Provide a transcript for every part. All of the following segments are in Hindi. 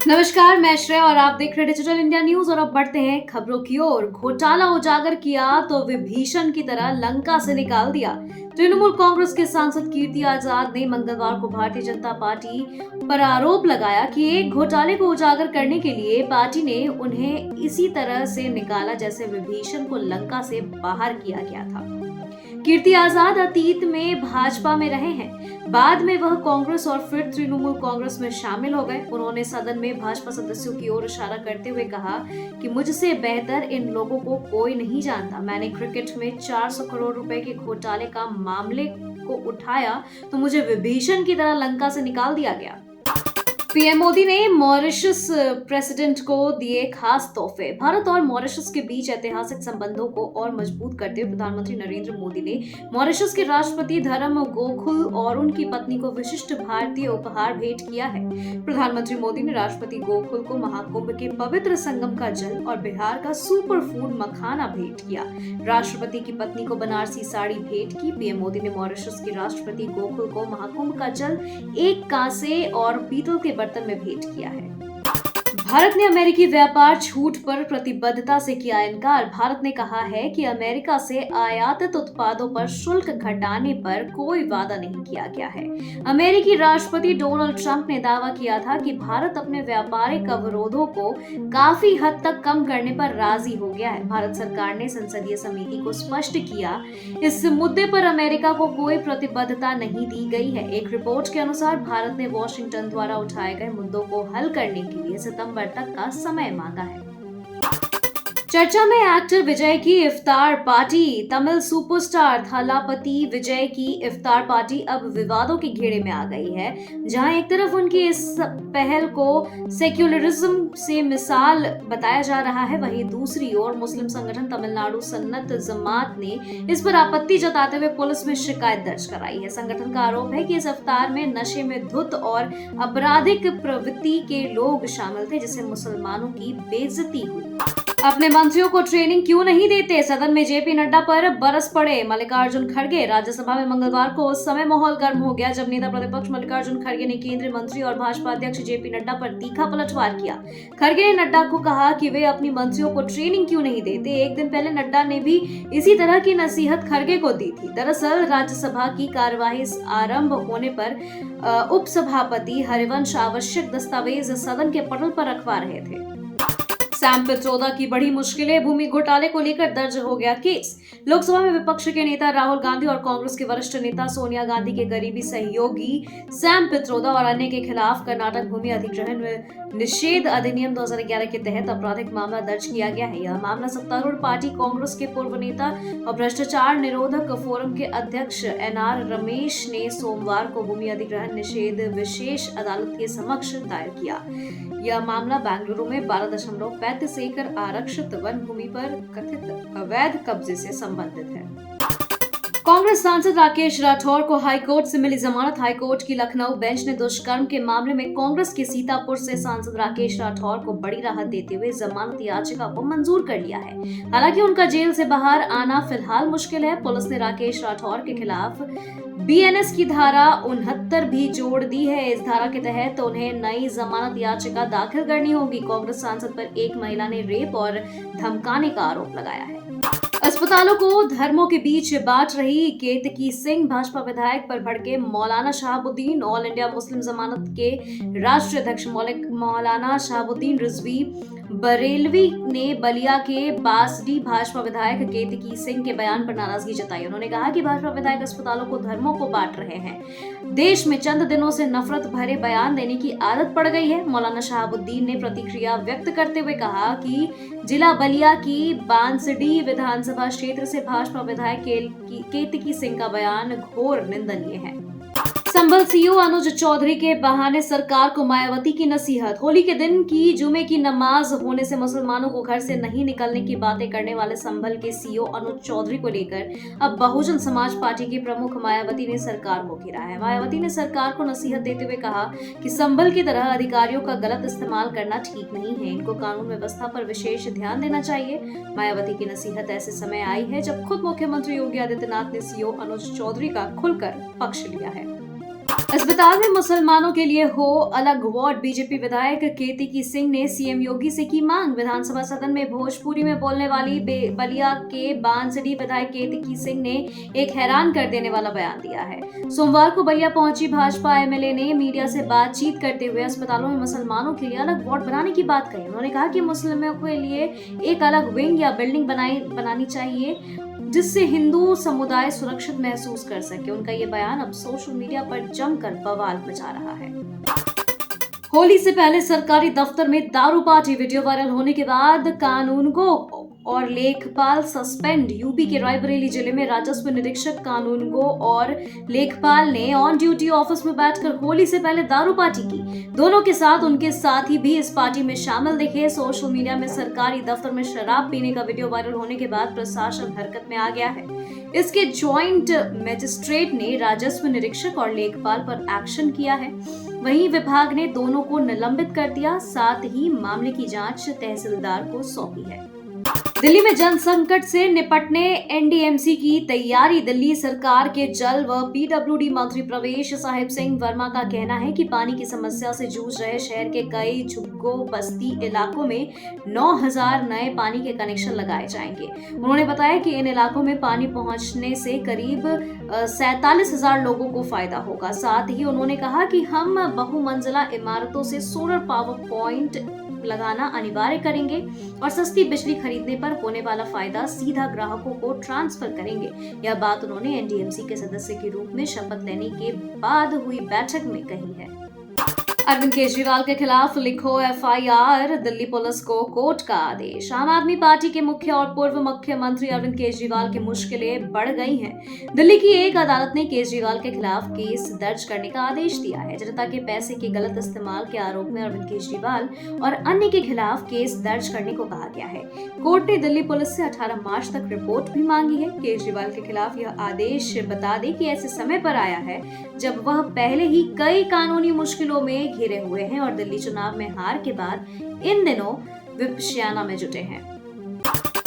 नमस्कार, मैं श्रेया और आप देख रहे हैं डिजिटल इंडिया न्यूज। और अब बढ़ते हैं खबरों की ओर। घोटाला उजागर किया तो विभीषण की तरह लंका से निकाल दिया। तृणमूल कांग्रेस के सांसद कीर्ति आजाद ने मंगलवार को भारतीय जनता पार्टी पर आरोप लगाया कि एक घोटाले को उजागर करने के लिए पार्टी ने उन्हें इसी तरह से निकाला जैसे विभीषण को लंका से बाहर किया गया था। कीर्ति आजाद अतीत में भाजपा में रहे हैं। बाद में वह कांग्रेस और फिर तृणमूल कांग्रेस में शामिल हो गए। उन्होंने सदन में भाजपा सदस्यों की ओर इशारा करते हुए कहा कि मुझसे बेहतर इन लोगों को कोई नहीं जानता। मैंने क्रिकेट में 400 करोड़ रुपए के घोटाले का मामले को उठाया तो मुझे विभीषण की तरह लंका से निकाल दिया गया। पीएम मोदी ने मॉरिशस प्रेसिडेंट को दिए खास तोहफे। भारत और मॉरिशस के बीच ऐतिहासिक संबंधों को और मजबूत करते हुए प्रधानमंत्री नरेंद्र मोदी ने मॉरिशस के राष्ट्रपति धर्म गोकुल और उनकी पत्नी को विशिष्ट भारतीय उपहार भेंट किया है। प्रधानमंत्री मोदी ने राष्ट्रपति गोकुल को महाकुंभ के पवित्र संगम का जल और बिहार का सुपर फूड मखाना भेंट किया। राष्ट्रपति की पत्नी को बनारसी साड़ी भेंट की। पीएम मोदी ने मॉरिशस के राष्ट्रपति गोकुल को महाकुंभ का जल एक कांसे और पीतल के बर्तन में भेंट किया है। भारत ने अमेरिकी व्यापार छूट पर प्रतिबद्धता से किया इनकार। भारत ने कहा है कि अमेरिका से आयातित उत्पादों पर शुल्क घटाने पर कोई वादा नहीं किया गया है। अमेरिकी राष्ट्रपति डोनाल्ड ट्रंप ने दावा किया था कि भारत अपने व्यापारिक अवरोधों को काफी हद तक कम करने पर राजी हो गया है। भारत सरकार ने संसदीय समिति को स्पष्ट किया इस मुद्दे पर अमेरिका को कोई प्रतिबद्धता नहीं दी गई है। एक रिपोर्ट के अनुसार भारत ने वॉशिंगटन द्वारा उठाए गए मुद्दों को हल करने के लिए सितंबर तक का समय मांगा है। चर्चा में एक्टर विजय की इफ्तार पार्टी। तमिल सुपरस्टार थलापति विजय की इफ्तार पार्टी अब विवादों के घेरे में आ गई है। जहां एक तरफ उनकी इस पहल को सेक्युलरिज्म से मिसाल बताया जा रहा है, वहीं दूसरी ओर मुस्लिम संगठन तमिलनाडु सन्नत जमात ने इस पर आपत्ति जताते हुए पुलिस में शिकायत दर्ज कराई है। संगठन का आरोप है कि इस इफ्तार में नशे में धुत और आपराधिक प्रवृत्ति के लोग शामिल थे, जिससे मुसलमानों की बेइज्जती हुई। अपने मंत्रियों को ट्रेनिंग क्यों नहीं देते? सदन में जेपी नड्डा पर बरस पड़े मल्लिकार्जुन खड़गे। राज्यसभा में मंगलवार को उस समय माहौल गर्म हो गया जब नेता प्रतिपक्ष मल्लिकार्जुन खड़गे ने केंद्रीय मंत्री और भाजपा अध्यक्ष जेपी नड्डा पर तीखा पलटवार किया। खड़गे ने नड्डा को कहा कि वे अपनी मंत्रियों को ट्रेनिंग क्यों नहीं देते। एक दिन पहले नड्डा ने भी इसी तरह की नसीहत खड़गे को दी थी। दरअसल राज्यसभा की कार्यवाही आरंभ होने पर उपसभापति हरिवंश आवश्यक दस्तावेज सदन के पटल पर रखवा रहे थे। सैम पित्रोदा की बड़ी मुश्किलें। भूमि घोटाले को लेकर दर्ज हो गया केस। लोकसभा में विपक्ष के नेता राहुल गांधी और कांग्रेस के वरिष्ठ नेता सोनिया गांधी के करीबी सहयोगी सैम पित्रोदा और अन्य के खिलाफ कर्नाटक भूमि अधिग्रहण निषेध अधिनियम 2011 के तहत आपराधिक मामला दर्ज किया गया है। यह मामला सत्तारूढ़ पार्टी कांग्रेस के पूर्व नेता और भ्रष्टाचार निरोधक फोरम के अध्यक्ष एनआर रमेश ने सोमवार को भूमि अधिग्रहण निषेध विशेष अदालत के समक्ष दायर किया। यह मामला बेंगलुरु में 12.35 एकड़ आरक्षित वन भूमि पर कथित अवैध कब्जे से संबंधित है। कांग्रेस सांसद राकेश राठौर को हाईकोर्ट से मिली जमानत। हाईकोर्ट की लखनऊ बेंच ने दुष्कर्म के मामले में कांग्रेस के सीतापुर से सांसद राकेश राठौर को बड़ी राहत देते हुए जमानत याचिका को मंजूर कर लिया है। हालांकि उनका जेल से बाहर आना फिलहाल मुश्किल है। पुलिस ने राकेश राठौर के खिलाफ बीएनएस की धारा 69 भी जोड़ दी है। इस धारा के तहत उन्हें नई जमानत याचिका दाखिल करनी होगी। कांग्रेस सांसद पर एक महिला ने रेप और धमकाने का आरोप लगाया है। अस्पतालों को धर्मों के बीच बांट रही केतकी सिंह। भाजपा विधायक पर भड़के मौलाना शहाबुद्दीन। ऑल इंडिया मुस्लिम जमानत के राष्ट्रीय अध्यक्ष मौलाना शहाबुद्दीन रिजवी बरेलवी ने बलिया के बासडी भाजपा विधायक केतकी सिंह के बयान पर नाराजगी जताई। उन्होंने कहा कि भाजपा विधायक अस्पतालों को धर्मों को बांट रहे हैं। देश में चंद दिनों से नफरत भरे बयान देने की आदत पड़ गई है। मौलाना शहाबुद्दीन ने प्रतिक्रिया व्यक्त करते हुए कहा कि जिला बलिया की बांसडी विधानसभा क्षेत्र से भाजपा विधायक केतकी सिंह का बयान घोर निंदनीय है। संभल सीओ अनुज चौधरी के बहाने सरकार को मायावती की नसीहत। होली के दिन की जुमे की नमाज होने से मुसलमानों को घर से नहीं निकलने की बातें करने वाले संभल के सीओ अनुज चौधरी को लेकर अब बहुजन समाज पार्टी की प्रमुख मायावती ने सरकार को घेरा है। मायावती ने सरकार को नसीहत देते हुए कहा कि संभल की तरह अधिकारियों का गलत इस्तेमाल करना ठीक नहीं है। इनको कानून व्यवस्था पर विशेष ध्यान देना चाहिए। मायावती की नसीहत ऐसे समय आई है जब खुद मुख्यमंत्री योगी आदित्यनाथ ने सीओ अनुज चौधरी का खुलकर पक्ष लिया है। अस्पताल में मुसलमानों के लिए हो अलग वार्ड। बीजेपी विधायक केतकी सिंह ने सीएम योगी से की मांग। विधानसभा सदन में भोजपुरी में बोलने वाली बलिया के बांसडी विधायक केतकी सिंह ने एक हैरान कर देने वाला बयान दिया है। सोमवार को बलिया पहुंची भाजपा एमएलए ने मीडिया से बातचीत करते हुए अस्पतालों में मुसलमानों के लिए अलग वार्ड बनाने की बात कही। उन्होंने कहा कि मुस्लिमों के लिए एक अलग विंग या बिल्डिंग बनानी चाहिए जिससे हिंदू समुदाय सुरक्षित महसूस कर सके। उनका ये बयान अब सोशल मीडिया पर जमकर बवाल मचा रहा है। होली से पहले सरकारी दफ्तर में दारू पार्टी। वीडियो वायरल होने के बाद कानूनगो और लेखपाल सस्पेंड। यूपी के रायबरेली जिले में राजस्व निरीक्षक कानूनगो और लेखपाल ने ऑन ड्यूटी ऑफिस में बैठकर होली से पहले दारू पार्टी की। दोनों के साथ उनके साथी भी इस पार्टी में शामिल दिखे। सोशल मीडिया में सरकारी दफ्तर में शराब पीने का वीडियो वायरल होने के बाद प्रशासन हरकत में आ गया है। इसके ज्वाइंट मजिस्ट्रेट ने राजस्व निरीक्षक और लेखपाल पर एक्शन किया है। वहीं विभाग ने दोनों को निलंबित कर दिया, साथ ही मामले की जांच तहसीलदार को सौंपी है। दिल्ली में जल संकट से निपटने एनडीएमसी की तैयारी। दिल्ली सरकार के जल व पीडब्ल्यूडी मंत्री प्रवेश साहिब सिंह वर्मा का कहना है कि पानी की समस्या से जूझ रहे शहर के कई झुग्गो बस्ती इलाकों में 9,000 नए पानी के कनेक्शन लगाए जाएंगे। उन्होंने बताया कि इन इलाकों में पानी पहुंचने से करीब 47,000 लोगों को फायदा होगा। साथ ही उन्होंने कहा कि हम बहुमंजिला इमारतों से सोलर पावर पॉइंट लगाना अनिवार्य करेंगे और सस्ती बिजली खरीदने पर होने वाला फायदा सीधा ग्राहकों को ट्रांसफर करेंगे। यह बात उन्होंने एनडीएमसी के सदस्य के रूप में शपथ लेने के बाद हुई बैठक में कही है। अरविंद केजरीवाल के खिलाफ लिखो एफआईआर। दिल्ली पुलिस को कोर्ट का आदेश। आम आदमी पार्टी के मुख्य और पूर्व मुख्यमंत्री अरविंद केजरीवाल की मुश्किलें बढ़ गई हैं। दिल्ली की एक अदालत ने केजरीवाल के खिलाफ केस दर्ज करने का आदेश दिया है। जनता के पैसे के गलत इस्तेमाल के आरोप में अरविंद केजरीवाल और अन्य के खिलाफ केस दर्ज करने को कहा गया है। कोर्ट ने दिल्ली पुलिस से 18 मार्च तक रिपोर्ट भी मांगी है। केजरीवाल के खिलाफ यह आदेश बता दे कि ऐसे समय पर आया है जब वह पहले ही कई कानूनी मुश्किलों में घिरे हुए हैं और दिल्ली चुनाव में हार के बाद इन दिनों विपश्यना में जुटे हैं।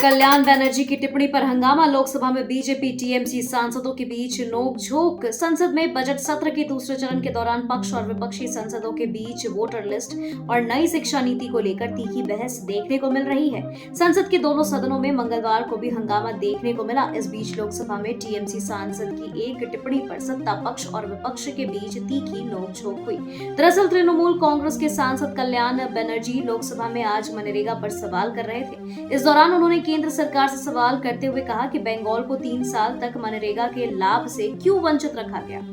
कल्याण बनर्जी की टिप्पणी पर हंगामा। लोकसभा में बीजेपी टीएमसी सांसदों के बीच नोकझोंक। संसद में बजट सत्र के दूसरे चरण के दौरान पक्ष और विपक्षी सांसदों के बीच वोटर लिस्ट और नई शिक्षा नीति को लेकर तीखी बहस देखने को मिल रही है। संसद के दोनों सदनों में मंगलवार को भी हंगामा देखने को मिला। इस बीच लोकसभा में टीएमसी सांसद की एक टिप्पणी पर सत्ता पक्ष और विपक्ष के बीच तीखी नोकझोंक हुई। दरअसल तृणमूल कांग्रेस के सांसद कल्याण बनर्जी लोकसभा में आज मनरेगा पर सवाल कर रहे थे। इस दौरान उन्होंने केंद्र सरकार से सवाल करते हुए कहा कि बंगाल को 3 साल तक मनरेगा के लाभ से क्यों वंचित रखा गया।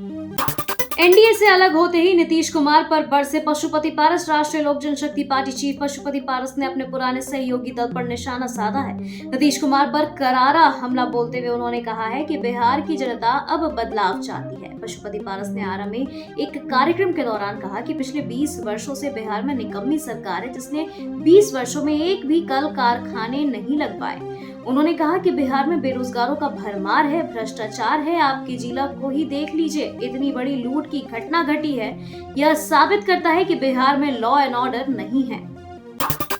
एनडीए से अलग होते ही नीतीश कुमार पर बरसे पशुपति पारस। राष्ट्रीय लोक जनशक्ति पार्टी चीफ पशुपति पारस ने अपने पुराने सहयोगी दल पर निशाना साधा है। नीतीश कुमार पर करारा हमला बोलते हुए उन्होंने कहा है कि बिहार की जनता अब बदलाव चाहती है। पशुपति पारस ने आरा में एक कार्यक्रम के दौरान कहा कि पिछले 20 वर्षों से बिहार में निकम्मी सरकार है जिसने 20 वर्षों में एक भी कल कारखाने नहीं लगवाए। उन्होंने कहा कि बिहार में बेरोजगारों का भरमार है, भ्रष्टाचार है। आपके जिला को ही देख लीजिए, इतनी बड़ी लूट की घटना घटी है। यह साबित करता है कि बिहार में लॉ एंड ऑर्डर नहीं है।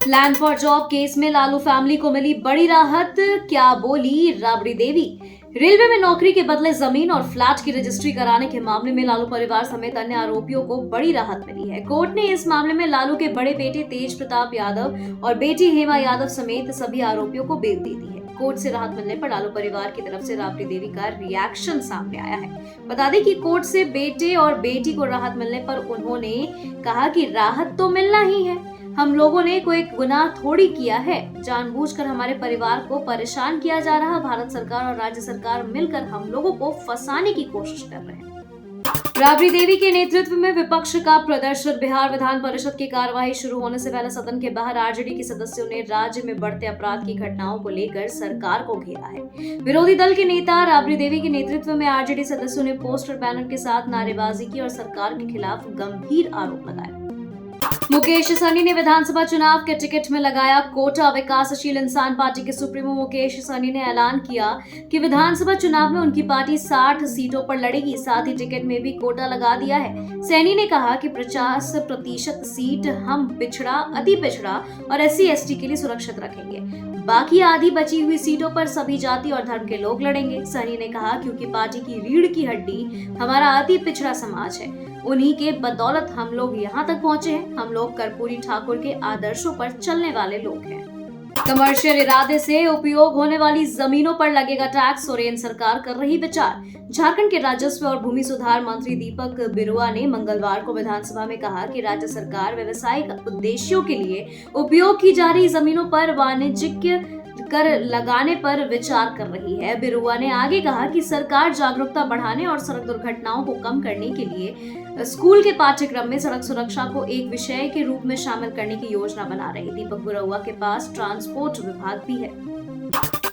लैंड फॉर जॉब केस में लालू फैमिली को मिली बड़ी राहत। क्या बोली राबड़ी देवी। रेलवे में नौकरी के बदले जमीन और फ्लैट की रजिस्ट्री कराने के मामले में लालू परिवार समेत अन्य आरोपियों को बड़ी राहत मिली है। कोर्ट ने इस मामले में लालू के बड़े बेटे तेज प्रताप यादव और बेटी हेमा यादव समेत सभी आरोपियों को बेल दे दी है। कोर्ट से राहत मिलने पर लालू परिवार की तरफ से राबड़ी देवी का रिएक्शन सामने आया है। बता दें कि कोर्ट से बेटे और बेटी को राहत मिलने पर उन्होंने कहा कि राहत तो मिलना ही है। हम लोगों ने कोई गुनाह थोड़ी किया है। जानबूझकर हमारे परिवार को परेशान किया जा रहा। भारत सरकार और राज्य सरकार मिलकर हम लोगों को फंसाने की कोशिश कर रहे हैं। राबड़ी देवी के नेतृत्व में विपक्ष का प्रदर्शन। बिहार विधान परिषद की कार्यवाही शुरू होने से पहले सदन के बाहर आरजेडी के सदस्यों ने राज्य में बढ़ते अपराध की घटनाओं को लेकर सरकार को घेरा है। विरोधी दल के नेता राबड़ी देवी के नेतृत्व में आरजेडी सदस्यों ने पोस्टर बैनर के साथ नारेबाजी की और सरकार के खिलाफ गंभीर आरोप लगाए। मुकेश सहनी ने विधानसभा चुनाव के टिकट में लगाया कोटा। विकासशील इंसान पार्टी के सुप्रीमो मुकेश सहनी ने ऐलान किया कि विधानसभा चुनाव में उनकी पार्टी 60 सीटों पर लड़ेगी। साथ ही टिकट में भी कोटा लगा दिया है। सहनी ने कहा कि 50% सीट हम पिछड़ा, अति पिछड़ा और SC/ST के लिए सुरक्षित रखेंगे। बाकी आधी बची हुई सीटों पर सभी जाति और धर्म के लोग लड़ेंगे। सहनी ने कहा क्योंकि पार्टी की रीढ़ की हड्डी हमारा अति पिछड़ा समाज है, उन्हीं के बदौलत हम लोग यहाँ तक पहुंचे हैं। हम लोग कर्पूरी ठाकुर के आदर्शों पर चलने वाले लोग हैं। कमर्शियल इरादे से उपयोग होने वाली जमीनों पर लगेगा टैक्स, सोरेन सरकार कर रही विचार। झारखंड के राजस्व और भूमि सुधार मंत्री दीपक बिरुआ ने मंगलवार को विधानसभा में कहा कि राज्य सरकार व्यवसायिक उद्देश्यों के लिए उपयोग की जा रही जमीनों पर वाणिज्यिक कर लगाने पर विचार कर रही है। बिरुआ ने आगे कहा कि सरकार जागरूकता बढ़ाने और सड़क दुर्घटनाओं को कम करने के लिए स्कूल के पाठ्यक्रम में सड़क सुरक्षा को एक विषय के रूप में शामिल करने की योजना बना रही। दीपक बिरुआ के पास ट्रांसपोर्ट विभाग भी है।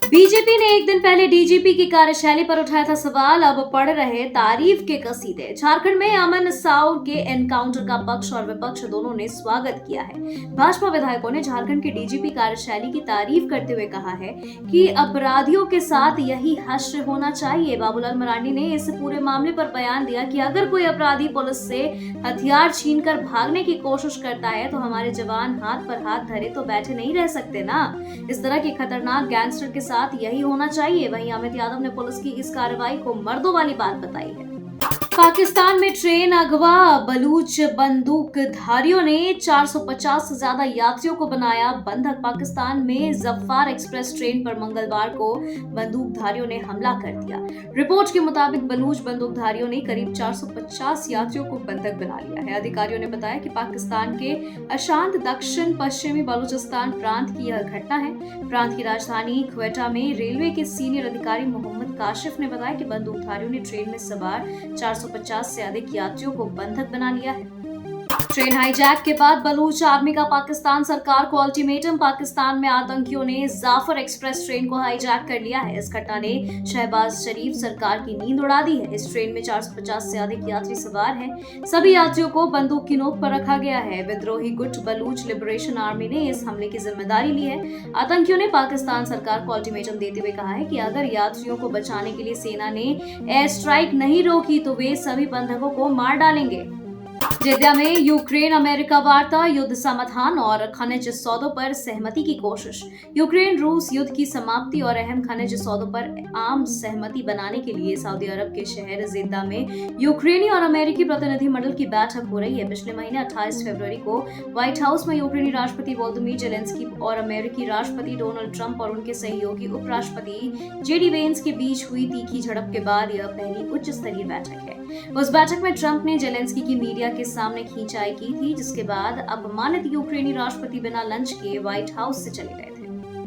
बीजेपी ने एक दिन पहले डीजीपी की कार्यशैली पर उठाया था सवाल, अब पढ़ रहे तारीफ के कसीदे। झारखंड में अमन साव के एनकाउंटर का पक्ष और विपक्ष दोनों ने स्वागत किया है। भाजपा विधायकों ने झारखंड के डीजीपी कार्यशैली की तारीफ करते हुए कहा है कि अपराधियों के साथ यही हश्र होना चाहिए। बाबूलाल मरांडी ने इस पूरे मामले पर बयान दिया कि अगर कोई अपराधी पुलिस से हथियार छीनकर भागने की कोशिश करता है तो हमारे जवान हाथ पर हाथ धरे तो बैठे नहीं रह सकते ना। इस तरह के खतरनाक गैंगस्टर के साथ यही होना चाहिए। वहीं अमित यादव ने पुलिस की इस कार्रवाई को मर्दों वाली बात बताई है। पाकिस्तान में ट्रेन अगवा, बलूच बंदूकधारियों ने 450 से ज्यादा यात्रियों को बनाया बंधक। पाकिस्तान में जफ्फार एक्सप्रेस ट्रेन पर मंगलवार को बंदूकधारियों ने हमला कर दिया। रिपोर्ट के मुताबिक बलूच बंदूकधारियों ने करीब 450 यात्रियों को बंधक बना लिया है। अधिकारियों ने बताया कि पाकिस्तान के अशांत दक्षिण पश्चिमी बलूचिस्तान प्रांत की यह घटना है। प्रांत की राजधानी क्वेटा में रेलवे के सीनियर अधिकारी मोहम्मद काशिफ ने बताया कि बंदूकधारियों ने ट्रेन में सवार 450 से अधिक यात्रियों को बंधक बना लिया है। ट्रेन हाईजैक के बाद बलूच आर्मी का पाकिस्तान सरकार को अल्टीमेटम। पाकिस्तान में आतंकियों ने जाफर एक्सप्रेस ट्रेन को हाईजैक कर लिया है। इस घटना ने शहबाज शरीफ सरकार की नींद उड़ा दी है। इस ट्रेन में 450 से अधिक यात्री सवार हैं। सभी यात्रियों को बंदूक की नोक पर रखा गया है। विद्रोही गुट बलूच लिबरेशन आर्मी ने इस हमले की जिम्मेदारी ली है। आतंकियों ने पाकिस्तान सरकार को अल्टीमेटम देते हुए कहा है कि अगर यात्रियों को बचाने के लिए सेना ने एयर स्ट्राइक नहीं रोकी तो वे सभी बंधकों को मार डालेंगे। जिद्दा में यूक्रेन अमेरिका वार्ता, युद्ध समाधान और खनिज सौदों पर सहमति की कोशिश। यूक्रेन रूस युद्ध की समाप्ति और अहम खनिज सौदों पर आम सहमति बनाने के लिए सऊदी अरब के शहर जिद्दा में यूक्रेनी और अमेरिकी प्रतिनिधिमंडल की बैठक हो रही है। पिछले महीने 28 फरवरी को व्हाइट हाउस में यूक्रेनी राष्ट्रपति वोलोदिमीर जेलेंस्की और अमेरिकी राष्ट्रपति डोनाल्ड ट्रंप और उनके सहयोगी उपराष्ट्रपति JD वेंस के बीच हुई तीखी झड़प के बाद यह पहली उच्च स्तरीय बैठक है। उस बैठक में ट्रंप ने जेलेंस्की की मीडिया के सामने खींचाई की थी, जिसके बाद अपमानित यूक्रेनी राष्ट्रपति बिना लंच के व्हाइट हाउस से चले गए थे।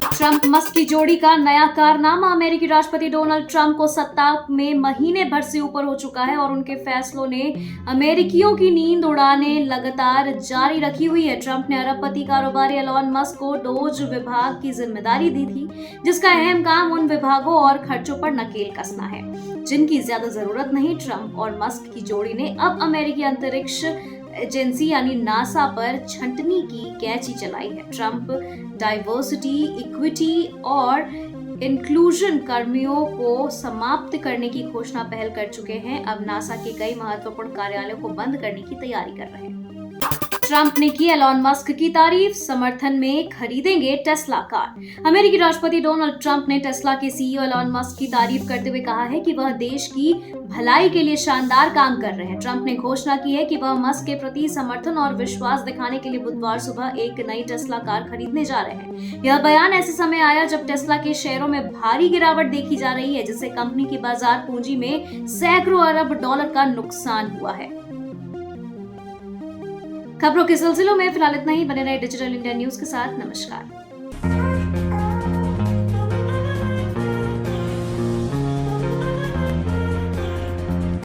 ट्रंप मस्क की जोड़ी का नया कारनामा। अमेरिकी राष्ट्रपति डोनाल्ड ट्रंप को सत्ता में महीने भर से ऊपर हो चुका है और उनके फैसलों ने अमेरिकियों की नींद उड़ाने लगातार जारी रखी हुई है। ट्रंप ने अरबपति कारोबारी एलॉन मस्क को डोज विभाग की जिम्मेदारी दी थी, जिसका अहम काम उन विभागों और खर्चों पर नकेल कसना है जिनकी ज्यादा जरूरत नहीं। ट्रंप और मस्क की जोड़ी ने अब अमेरिकी अंतरिक्ष एजेंसी यानी नासा पर छंटनी की कैंची चलाई है। ट्रंप डाइवर्सिटी, इक्विटी और इंक्लूजन कर्मियों को समाप्त करने की घोषणा पहल कर चुके हैं। अब नासा के कई महत्वपूर्ण कार्यालयों को बंद करने की तैयारी कर रहे हैं। ट्रंप ने की एलॉन मस्क की तारीफ, समर्थन में खरीदेंगे टेस्ला कार। अमेरिकी राष्ट्रपति डोनाल्ड ट्रंप ने टेस्ला के CEO एलॉन मस्क की तारीफ करते हुए कहा है कि वह देश की भलाई के लिए शानदार काम कर रहे हैं। ट्रंप ने घोषणा की है कि वह मस्क के प्रति समर्थन और विश्वास दिखाने के लिए बुधवार सुबह एक नई टेस्ला कार खरीदने जा रहे हैं। यह बयान ऐसे समय आया जब टेस्ला के शेयरों में भारी गिरावट देखी जा रही है, जिससे कंपनी की बाजार पूंजी में सैकड़ों अरब डॉलर का नुकसान हुआ है। खबरों के सिलसिलों में फिलहाल इतना ही। बने रहे डिजिटल इंडिया न्यूज के साथ। नमस्कार।